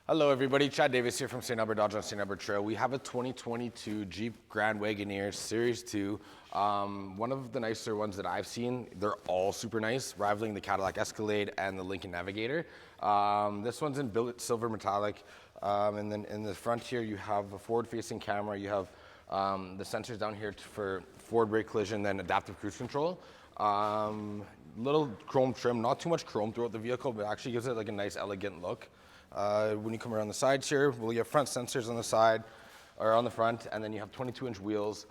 Hello everybody, Chad Davis here from St.Albert Dodge on St.Albert Trail. We have a 2022 Jeep Grand Wagoneer Series 2. One of the nicer ones that I've seen. They're all super nice, rivaling the Cadillac Escalade and the Lincoln Navigator. This one's in billet silver metallic. And then in the front here, you have a forward-facing camera. You have the sensors down here for forward brake collision, then adaptive cruise control. Little chrome trim, not too much chrome throughout the vehicle, but actually gives it like a nice elegant look. When you come around the sides here, well, you have front sensors on the side, or on the front, and then you have 22-inch wheels,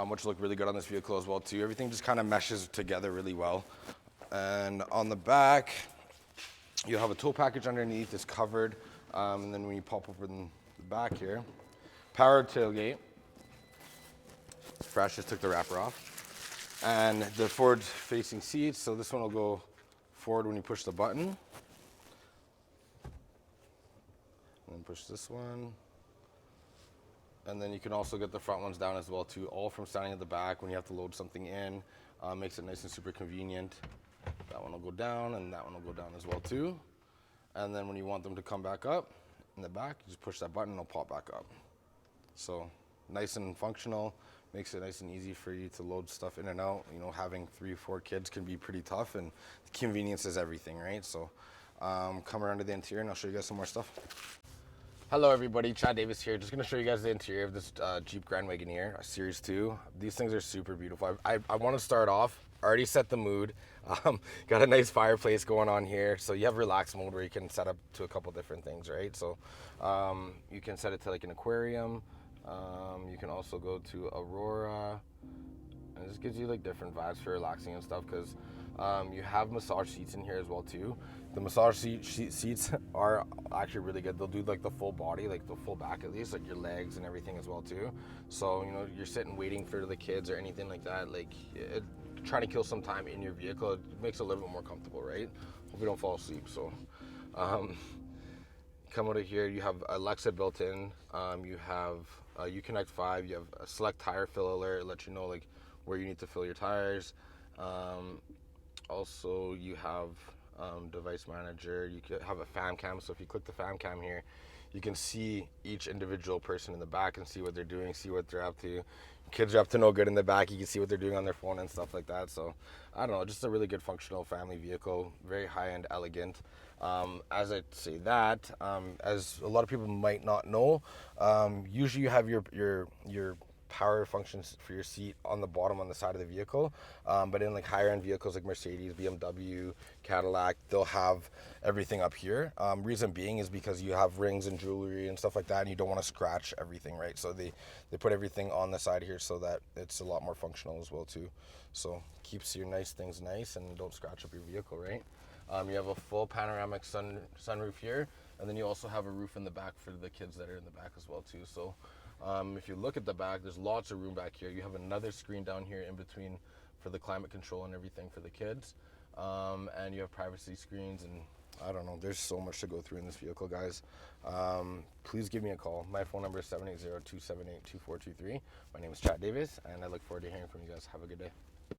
which look really good on this vehicle as well too. Everything just kind of meshes together really well. And on the back, you have a tow package underneath, it's covered, and then when you pop open the back here, power tailgate. Fresh, just took the wrapper off. And the forward-facing seats, so this one will go forward when you push the button. And then push this one. And then you can also get the front ones down as well too, all from standing at the back when you have to load something in. Makes it nice and super convenient. That one will go down and that one will go down as well too. And then when you want them to come back up in the back, you just push that button and it'll pop back up. So nice and functional, makes it nice and easy for you to load stuff in and out. You know, having 3 or 4 kids can be pretty tough, and the convenience is everything, right? So come around to the interior and I'll show you guys some more stuff. Hello everybody, Chad Davis here. Just gonna show you guys the interior of this Jeep Grand Wagoneer Series 2. These things are super beautiful. I want to start off, already set the mood. Got a nice fireplace going on here. So you have relax mode where you can set up to a couple different things, right? So you can set it to like an aquarium. You can also go to Aurora. And this gives you like different vibes for relaxing and stuff, because you have massage seats in here as well too. The massage seats are actually really good. They'll do like the full body, like the full back at least, like your legs and everything as well too. So, you know, you're sitting waiting for the kids or anything like that, like trying to kill some time in your vehicle, it makes it a little bit more comfortable, right? Hope you don't fall asleep. So come out of here, you have Alexa built in. You have Uconnect 5, you have a select tire fill alert, let you know like where you need to fill your tires. Also, you have device manager. You could have a fam cam, so if you click the fam cam here, you can see each individual person in the back and see what they're doing, see what they're up to. Kids are up to no good in the back, you can see what they're doing on their phone and stuff like that. So I don't know, just a really good functional family vehicle, very high-end, elegant. As I say that, as a lot of people might not know, usually you have your power functions for your seat on the bottom on the side of the vehicle, but in like higher end vehicles like Mercedes, BMW, Cadillac, they'll have everything up here. Reason being is because you have rings and jewelry and stuff like that, and you don't want to scratch everything, right? So they put everything on the side here so that it's a lot more functional as well too. So keeps your nice things nice and don't scratch up your vehicle, right? You have a full panoramic sunroof here, and then you also have a roof in the back for the kids that are in the back as well too. So if you look at the back, there's lots of room back here. You have another screen down here in between for the climate control and everything for the kids. And you have privacy screens, and I don't know, there's so much to go through in this vehicle, guys. Please give me a call. My phone number is 780-278-2423. My name is Chad Davis, and I look forward to hearing from you guys. Have a good day.